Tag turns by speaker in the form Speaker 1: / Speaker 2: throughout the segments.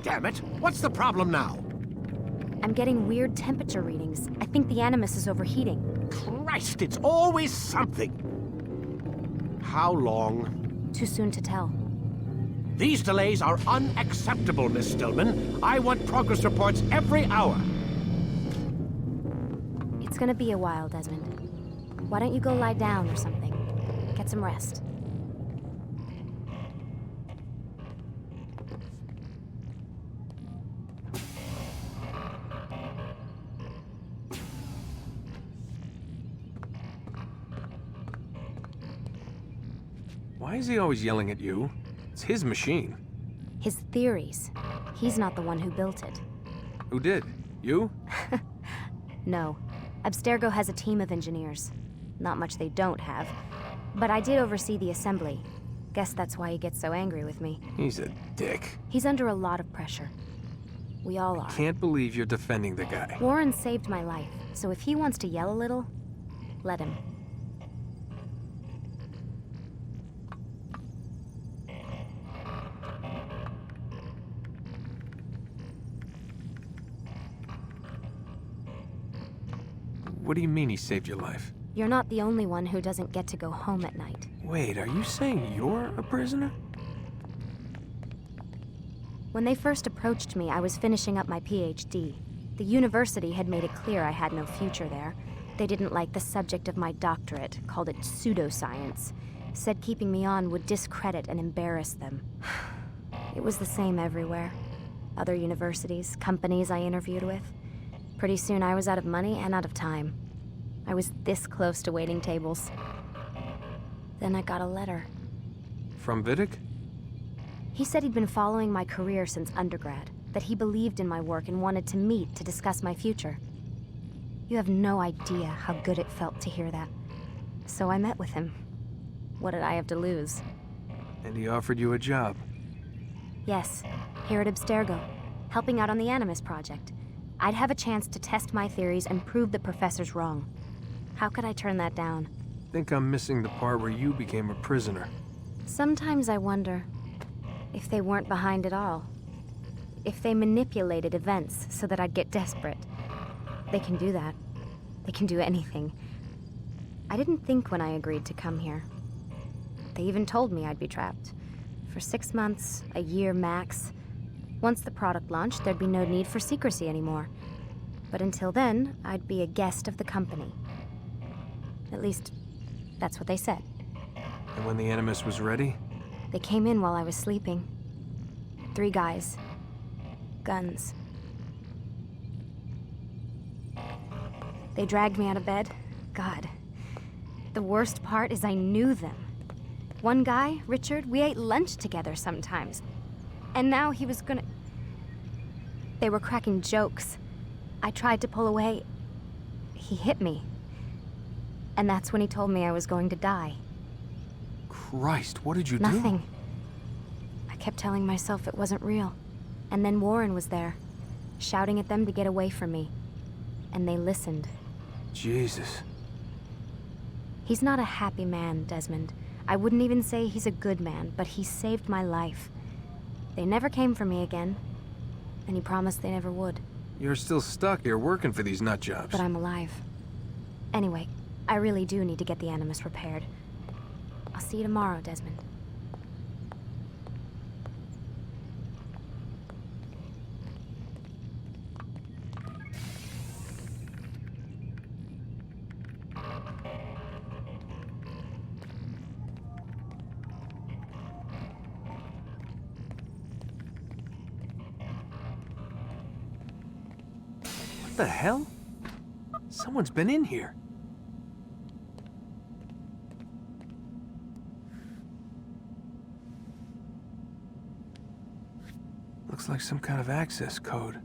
Speaker 1: damn it! What's the problem now?
Speaker 2: I'm getting weird temperature readings. I think the Animus is overheating.
Speaker 1: Christ, it's always something! How long?
Speaker 2: Too soon to tell.
Speaker 1: These delays are unacceptable, Miss Stillman. I want progress reports every hour.
Speaker 2: It's gonna be a while, Desmond. Why don't you go lie down or something? Get some rest.
Speaker 3: Why is he always yelling at you? It's his machine.
Speaker 2: His theories. He's not the one who built it.
Speaker 3: Who did? You?
Speaker 2: No. Abstergo has a team of engineers. Not much they don't have. But I did oversee the assembly. Guess that's why he gets so angry with me.
Speaker 3: He's a dick.
Speaker 2: He's under a lot of pressure. We all are.
Speaker 3: Can't believe you're defending the guy.
Speaker 2: Warren saved my life, so if he wants to yell a little, let him.
Speaker 3: What do you mean he saved your life?
Speaker 2: You're not the only one who doesn't get to go home at night.
Speaker 3: Wait, are you saying you're a prisoner?
Speaker 2: When they first approached me, I was finishing up my PhD. The university had made it clear I had no future there. They didn't like the subject of my doctorate, called it pseudoscience. Said keeping me on would discredit and embarrass them. It was the same everywhere. Other universities, companies I interviewed with. Pretty soon I was out of money and out of time. I was this close to waiting tables. Then I got a letter.
Speaker 3: From Vidic?
Speaker 2: He said he'd been following my career since undergrad, that he believed in my work and wanted to meet to discuss my future. You have no idea how good it felt to hear that. So I met with him. What did I have to lose?
Speaker 3: And he offered you a job.
Speaker 2: Yes, here at Abstergo, helping out on the Animus project. I'd have a chance to test my theories and prove the professor's wrong. How could I turn that down?
Speaker 3: Think I'm missing the part where you became a prisoner.
Speaker 2: Sometimes I wonder if they weren't behind it all. If they manipulated events so that I'd get desperate. They can do that. They can do anything. I didn't think when I agreed to come here. They even told me I'd be trapped. For 6 months, a year max. Once the product launched, there'd be no need for secrecy anymore. But until then, I'd be a guest of the company. At least, that's what they said.
Speaker 3: And when the Animus was ready?
Speaker 2: They came in while I was sleeping. 3 guys. Guns. They dragged me out of bed. God. The worst part is I knew them. One guy, Richard, we ate lunch together sometimes. And now he was gonna... They were cracking jokes. I tried to pull away. He hit me. And that's when he told me I was going to die.
Speaker 3: Christ, what did you do?
Speaker 2: Nothing. I kept telling myself it wasn't real. And then Warren was there, shouting at them to get away from me. And they listened.
Speaker 3: Jesus.
Speaker 2: He's not a happy man, Desmond. I wouldn't even say he's a good man, but he saved my life. They never came for me again, and he promised they never would.
Speaker 3: You're still stuck here working for these nut jobs.
Speaker 2: But I'm alive. Anyway, I really do need to get the Animus repaired. I'll see you tomorrow, Desmond.
Speaker 3: What the hell? Someone's been in here. Looks like some kind of access code.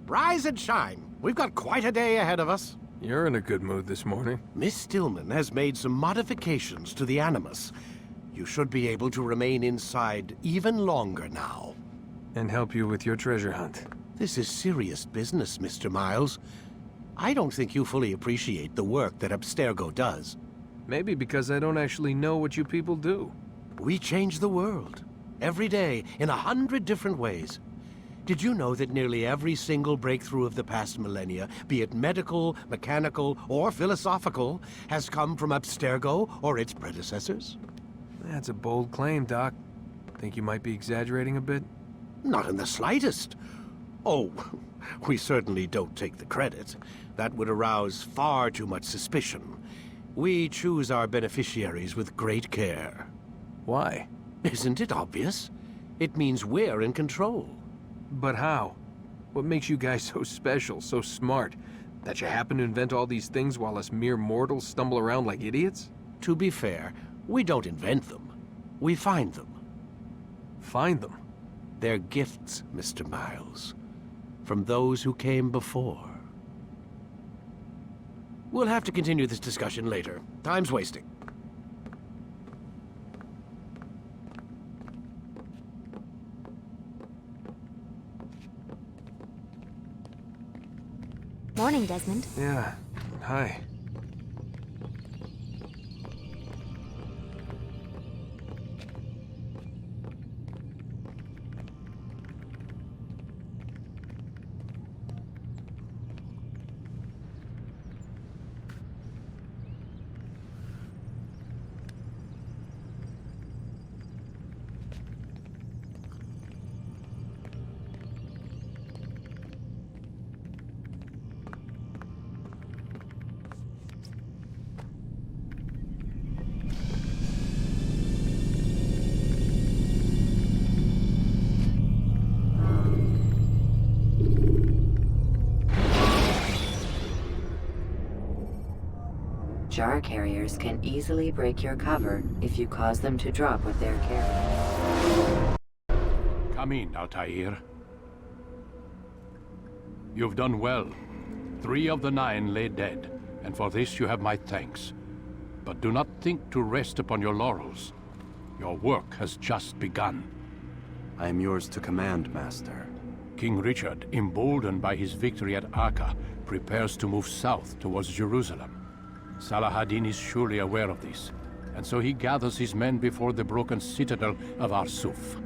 Speaker 1: rise and shine. We've got quite a day ahead of us.
Speaker 3: You're in a good mood this morning.
Speaker 1: Miss Stillman has made some modifications to the Animus. You should be able to remain inside even longer now.
Speaker 3: And help you with your treasure hunt.
Speaker 1: This is serious business, Mr. Miles. I don't think you fully appreciate the work that Abstergo does.
Speaker 3: Maybe because I don't actually know what you people do.
Speaker 1: We change the world. Every day, in 100 different ways. Did you know that nearly every single breakthrough of the past millennia, be it medical, mechanical, or philosophical, has come from Abstergo or its predecessors?
Speaker 3: That's a bold claim, Doc. Think you might be exaggerating a bit?
Speaker 1: Not in the slightest. Oh, we certainly don't take the credit. That would arouse far too much suspicion. We choose our beneficiaries with great care.
Speaker 3: Why?
Speaker 1: Isn't it obvious? It means we're in control.
Speaker 3: But how? What makes you guys so special, so smart? That you happen to invent all these things while us mere mortals stumble around like idiots?
Speaker 1: To be fair, we don't invent them. We find them.
Speaker 3: Find them?
Speaker 1: They're gifts, Mr. Miles. From those who came before. We'll have to continue this discussion later. Time's wasting.
Speaker 2: Morning, Desmond.
Speaker 3: Yeah. Hi.
Speaker 4: Jar carriers can easily break your cover if you cause them to drop what they're carrying.
Speaker 5: Come in, Altair. You've done well. 3 of the 9 lay dead, and for this you have my thanks. But do not think to rest upon your laurels. Your work has just begun.
Speaker 6: I am yours to command, Master.
Speaker 5: King Richard, emboldened by his victory at Acre, prepares to move south towards Jerusalem. Salah-ad-Din is surely aware of this, and so he gathers his men before the broken citadel of Arsuf.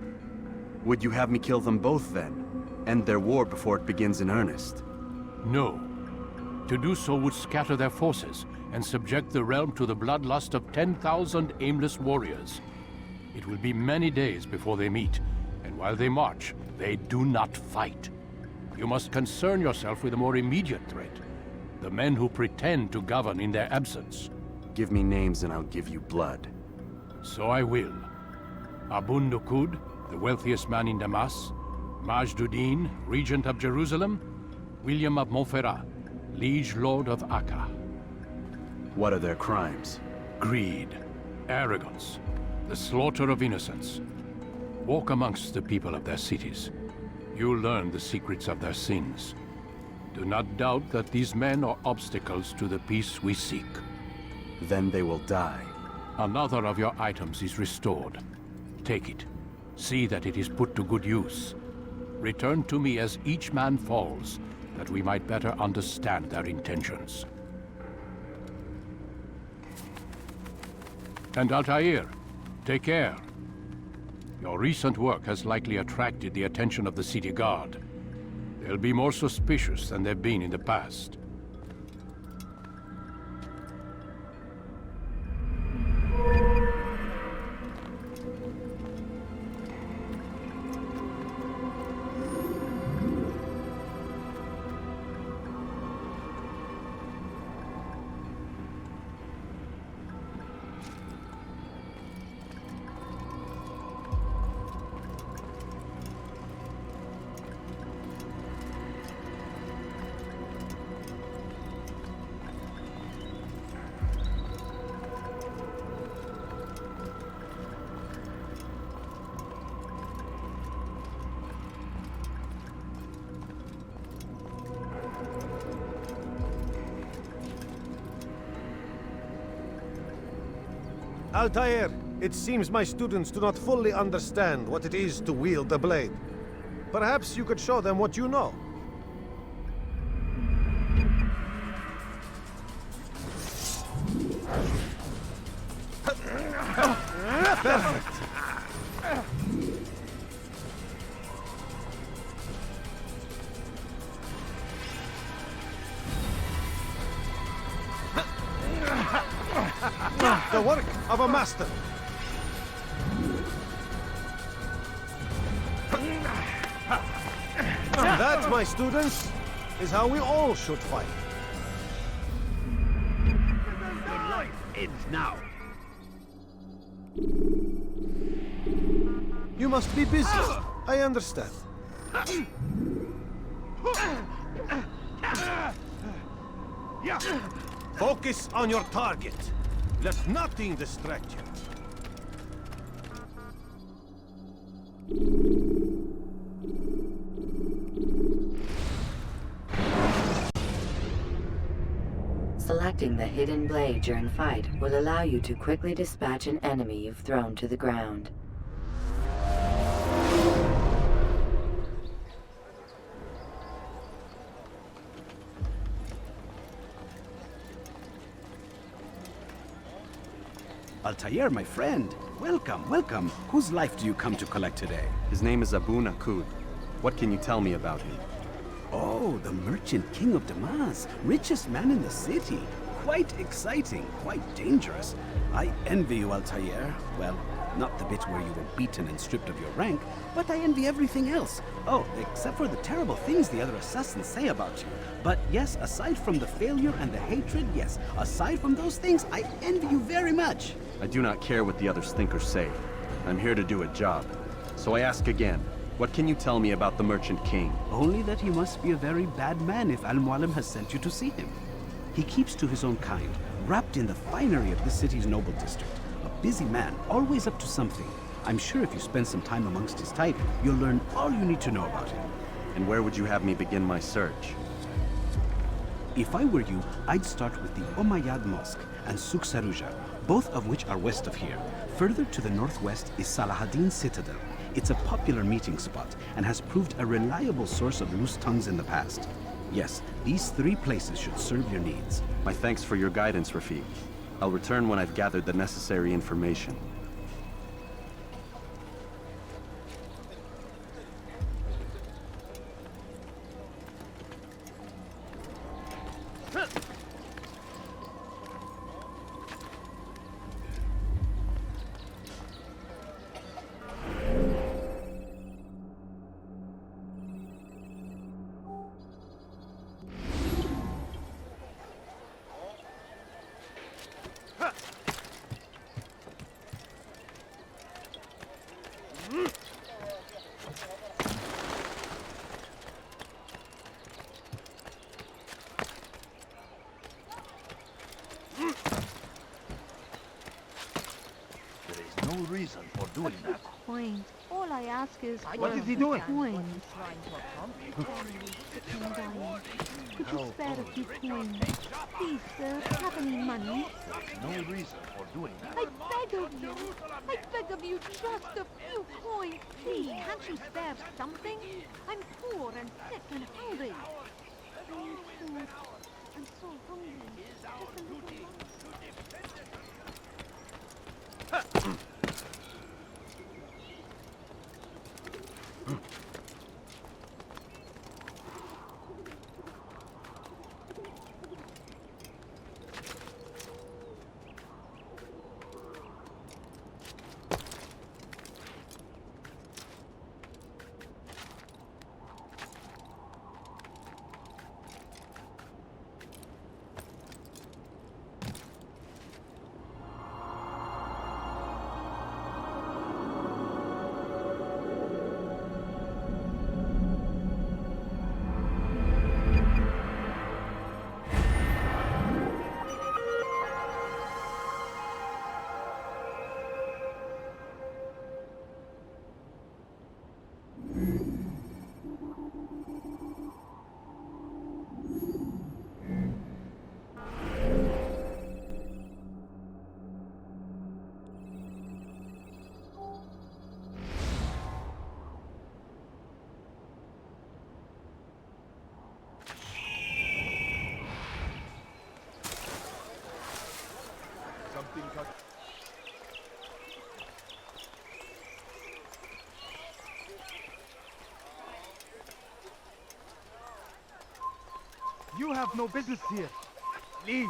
Speaker 6: Would you have me kill them both, then? End their war before it begins in earnest?
Speaker 5: No. To do so would scatter their forces and subject the realm to the bloodlust of 10,000 aimless warriors. It will be many days before they meet, and while they march, they do not fight. You must concern yourself with a more immediate threat. The men who pretend to govern in their absence.
Speaker 6: Give me names and I'll give you blood.
Speaker 5: So I will. Abu Nuqoud, the wealthiest man in Damas. Majduddin, regent of Jerusalem. William of Montferrat, liege lord of Acre.
Speaker 6: What are their crimes?
Speaker 5: Greed, arrogance, the slaughter of innocents. Walk amongst the people of their cities. You'll learn the secrets of their sins. Do not doubt that these men are obstacles to the peace we seek.
Speaker 6: Then they will die.
Speaker 5: Another of your items is restored. Take it. See that it is put to good use. Return to me as each man falls, that we might better understand their intentions. And Altair, take care. Your recent work has likely attracted the attention of the city guard. They'll be more suspicious than they've been in the past.
Speaker 7: Altair, it seems my students do not fully understand what it is to wield the blade. Perhaps you could show them what you know. Perfect. The work of a master. That, my students, is how we all should fight.
Speaker 8: Your life ends now.
Speaker 7: You must be busy. I understand. Focus on your target. Let nothing distract you.
Speaker 4: Selecting the hidden blade during fight will allow you to quickly dispatch an enemy you've thrown to the ground.
Speaker 9: Altair, my friend. Welcome, welcome. Whose life do you come to collect today?
Speaker 6: His name is Abu Nuqoud. What can you tell me about him?
Speaker 9: Oh, the merchant king of Damas. Richest man in the city. Quite exciting, quite dangerous. I envy you, Altair. Well, not the bit where you were beaten and stripped of your rank, but I envy everything else. Oh, except for the terrible things the other assassins say about you. But yes, aside from the failure and the hatred, yes, aside from those things, I envy you very much.
Speaker 6: I do not care what the others think or say. I'm here to do a job. So I ask again, what can you tell me about the Merchant King?
Speaker 9: Only that he must be a very bad man if Mualim has sent you to see him. He keeps to his own kind, wrapped in the finery of the city's noble district. A busy man, always up to something. I'm sure if you spend some time amongst his type, you'll learn all you need to know about him.
Speaker 6: And where would you have me begin my search?
Speaker 9: If I were you, I'd start with the Umayyad Mosque and Souk Saruja, both of which are west of here. Further to the northwest is Salahaddin's Citadel. It's a popular meeting spot and has proved a reliable source of loose tongues in the past. Yes, these three places should serve your needs.
Speaker 6: My thanks for your guidance, Rafiq. I'll return when I've gathered the necessary information.
Speaker 8: No reason for doing that.
Speaker 10: Point. All I ask is
Speaker 8: What is he doing?
Speaker 10: coins. Could you spare a few coins? Please, sir, have any money?
Speaker 8: No reason for doing that.
Speaker 10: I beg of you. I beg of you, just a few coins, please. Can't you spare something? I'm poor and sick and hungry. I need food. I'm so hungry. Just a little longer.
Speaker 8: You have no business here. Leave.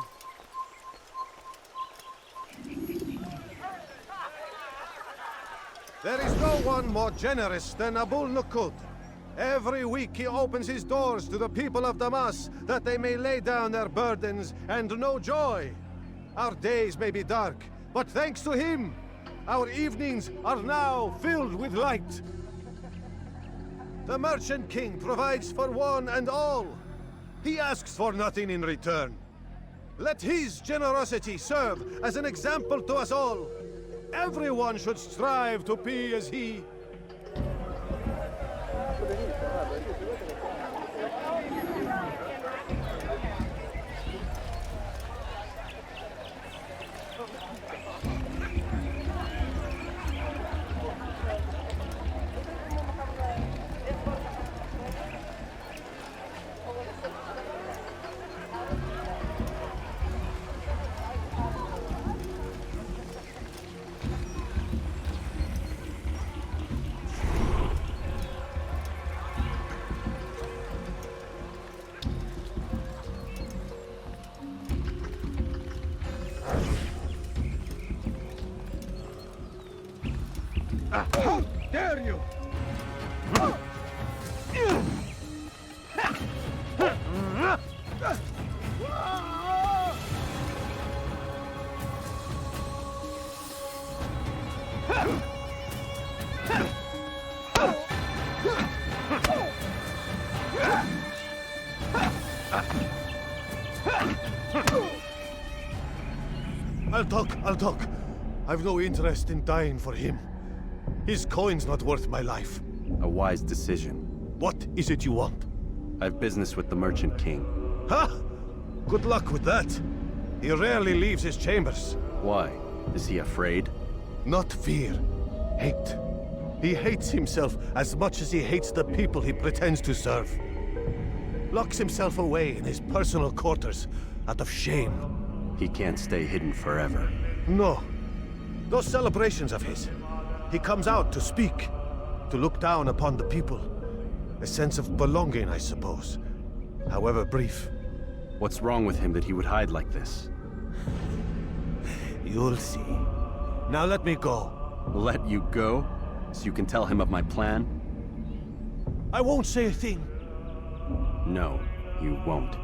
Speaker 7: There is no one more generous than Abul Nuqoud. Every week he opens his doors to the people of Damas that they may lay down their burdens and know joy. Our days may be dark, but thanks to him, our evenings are now filled with light. The Merchant King provides for one and all. He asks for nothing in return. Let his generosity serve as an example to us all. Everyone should strive to be as he.
Speaker 8: How dare you!
Speaker 7: I'll talk. I've no interest in dying for him. His coin's not worth my life.
Speaker 6: A wise decision.
Speaker 7: What is it you want?
Speaker 6: I've business with the Merchant King.
Speaker 7: Huh? Good luck with that. He rarely leaves his chambers.
Speaker 6: Why? Is he afraid?
Speaker 7: Not fear. Hate. He hates himself as much as he hates the people he pretends to serve. Locks himself away in his personal quarters out of shame.
Speaker 6: He can't stay hidden forever.
Speaker 7: No. Those celebrations of his. He comes out to speak, to look down upon the people. A sense of belonging, I suppose. However brief.
Speaker 6: What's wrong with him that he would hide like this?
Speaker 7: You'll see. Now let me go.
Speaker 6: Let you go? So you can tell him of my plan?
Speaker 7: I won't say a thing.
Speaker 6: No, you won't.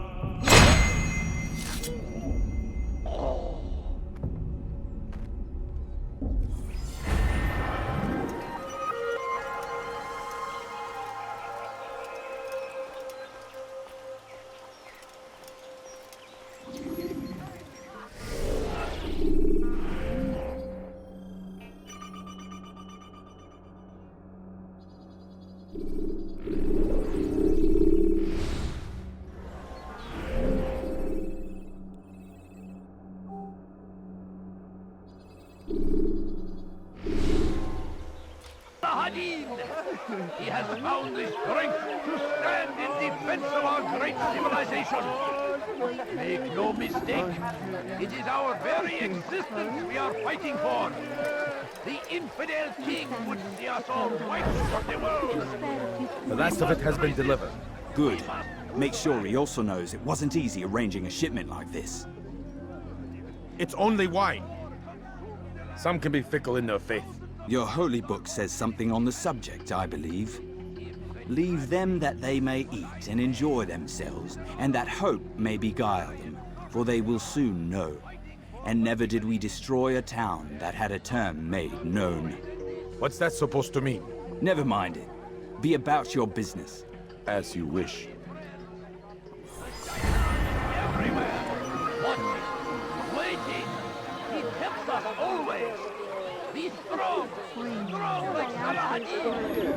Speaker 8: He has found the strength to stand in defense of our great civilization. Make no mistake, it is our very existence we are fighting for. The infidel king would see us all wiped from the world.
Speaker 11: The last of it has been delivered.
Speaker 12: Good. Make sure he also knows it wasn't easy arranging a shipment like this.
Speaker 11: It's only wine. Some can be fickle in their faith.
Speaker 12: Your holy book says something on the subject, I believe. Leave them that they may eat and enjoy themselves, and that hope may beguile them, for they will soon know. And never did we destroy a town that had a term made known.
Speaker 11: What's that supposed to mean?
Speaker 12: Never mind it. Be about your business.
Speaker 6: As you wish.
Speaker 8: Everywhere, watching, waiting. He helps us always. Be strong, strong like Saladin.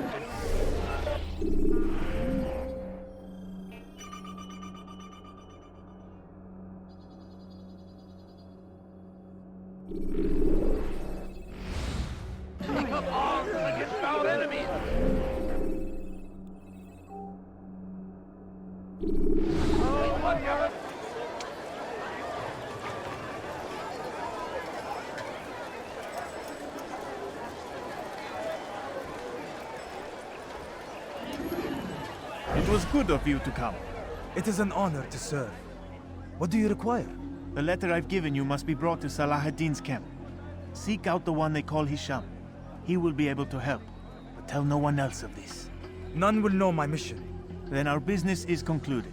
Speaker 8: Take up arms against our enemies.
Speaker 13: It was good of you to come. It is an honor to serve. What do you require?
Speaker 14: The letter I've given you must be brought to Salah ad-Din's camp. Seek out the one they call Hisham. He will be able to help, but tell no one else of this.
Speaker 13: None will know my mission.
Speaker 14: Then our business is concluded.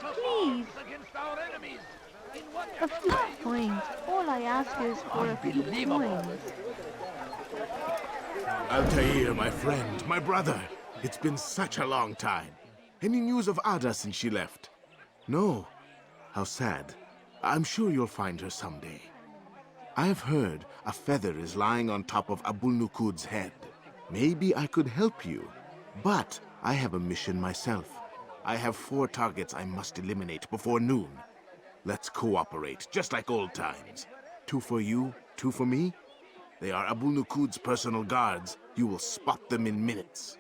Speaker 10: Please. A few coins. All I ask is for a few coins.
Speaker 15: Altair, my friend, my brother. It's been such a long time. Any news of Ada since she left? No. How sad. I'm sure you'll find her someday. I've heard a feather is lying on top of Abul Nuqoud's head. Maybe I could help you. But I have a mission myself. I have 4 targets I must eliminate before noon. Let's cooperate, just like old times. 2 for you, 2 for me. They are Abul Nuqoud's personal guards. You will spot them in minutes.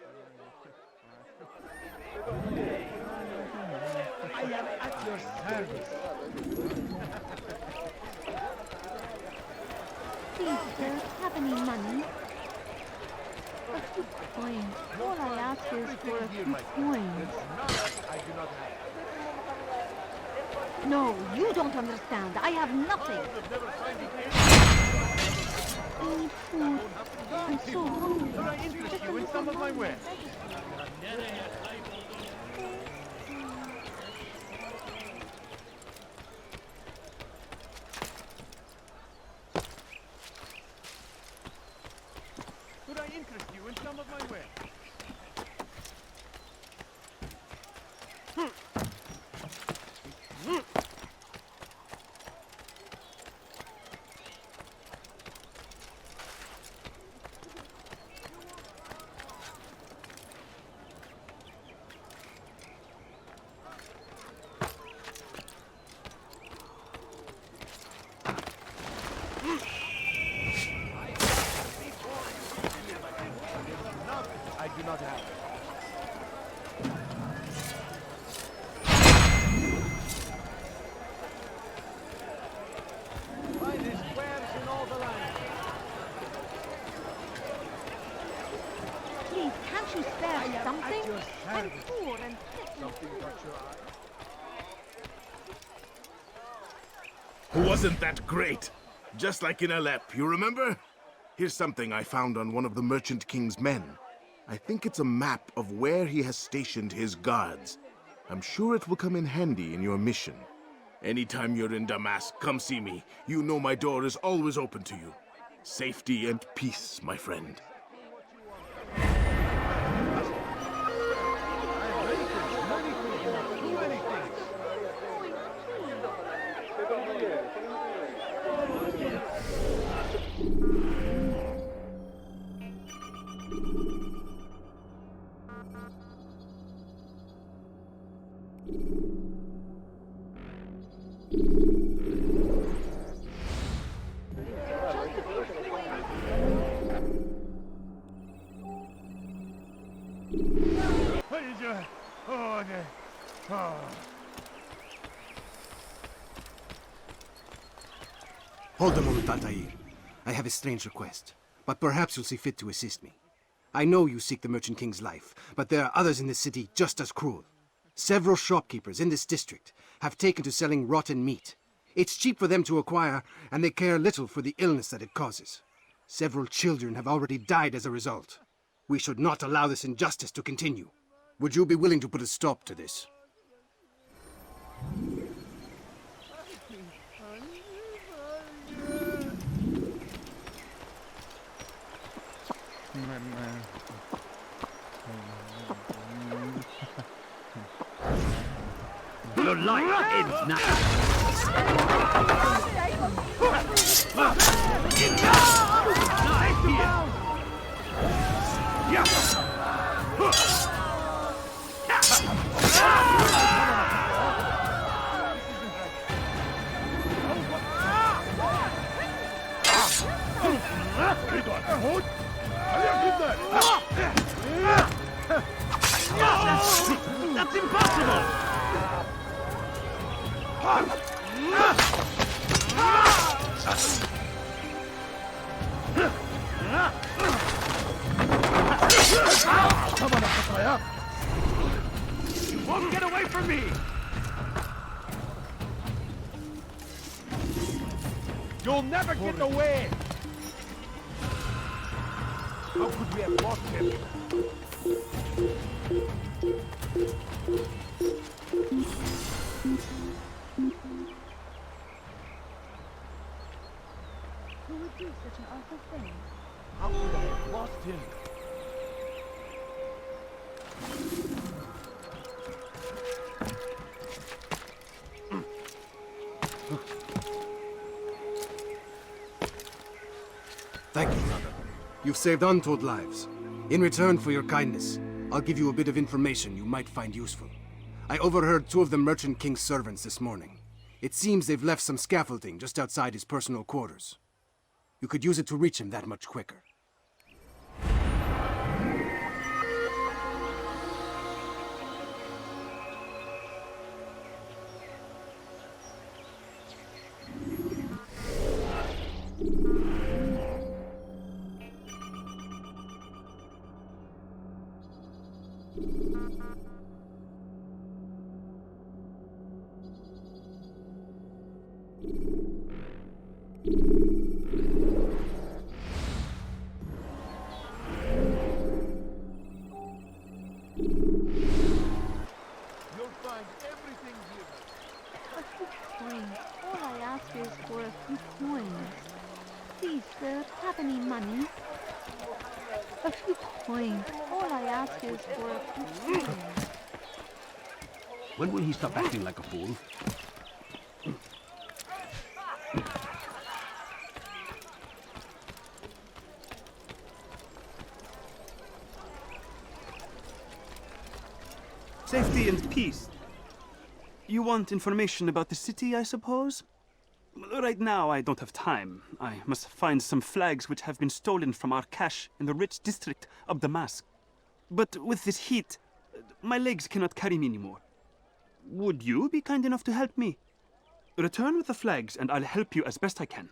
Speaker 8: I am at your service.
Speaker 10: Please, sir, have any money? A few coins. All I ask is for a few coins. No, you don't understand. I have nothing. I need food. I'm so hungry.
Speaker 8: Could I interest you in some of my wares? Could I interest you in some of my wares? I do not have it. Finest wares in all the land.
Speaker 10: Please, can't you spare something? I'm poor and sick.
Speaker 8: Something caught your eye?
Speaker 15: Wasn't that great? Just like in Alep, you remember? Here's something I found on one of the Merchant King's men. I think it's a map of where he has stationed his guards. I'm sure it will come in handy in your mission. Anytime you're in Damascus, come see me. You know my door is always open to you. Safety and peace, my friend.
Speaker 8: What is your... Oh, the... Oh.
Speaker 1: Hold a moment, Altair. I have a strange request, but perhaps you'll see fit to assist me. I know you seek the Merchant King's life, but there are others in this city just as cruel.
Speaker 16: Several shopkeepers in this district have taken to selling rotten meat. It's cheap for them to acquire, and they care little for the illness that it causes. Several children have already died as a result. We should not allow this injustice to continue. Would you be willing to put a stop to this?
Speaker 12: Your life ends now.
Speaker 8: That's impossible! You won't get away from me! You'll never get away! How could we have lost him?
Speaker 10: Who would do such an awful thing?
Speaker 8: How could I have lost him?
Speaker 16: Thank you, brother. You've saved untold lives. In return for your kindness, I'll give you a bit of information you might find useful. I overheard two of the Merchant King's servants this morning. It seems they've left some scaffolding just outside his personal quarters. You could use it to reach him that much quicker.
Speaker 10: All I ask is for a few coins. Please, sir, have any money? A few coins. All I ask is for a few coins.
Speaker 12: When will he stop acting like a fool?
Speaker 9: Safety and peace. You want information about the city, I suppose? Right now, I don't have time. I must find some flags which have been stolen from our cache in the rich district of Damascus. But with this heat, my legs cannot carry me anymore. Would you be kind enough to help me? Return with the flags, and I'll help you as best I can.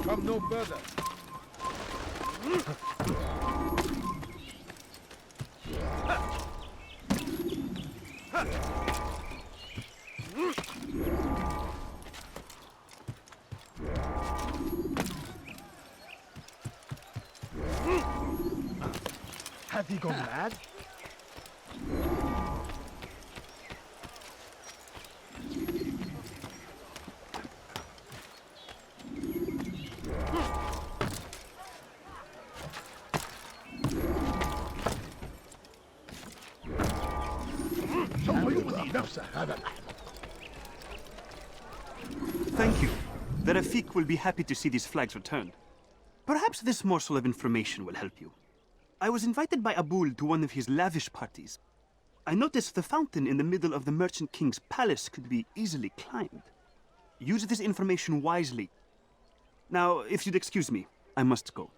Speaker 8: Come no further.
Speaker 17: Have you gone mad?
Speaker 9: Thank you. The Rafik will be happy to see these flags returned. Perhaps this morsel of information will help you. I was invited by Abul to one of his lavish parties. I noticed the fountain in the middle of the Merchant King's palace could be easily climbed. Use this information wisely. Now, if you'd excuse me, I must go.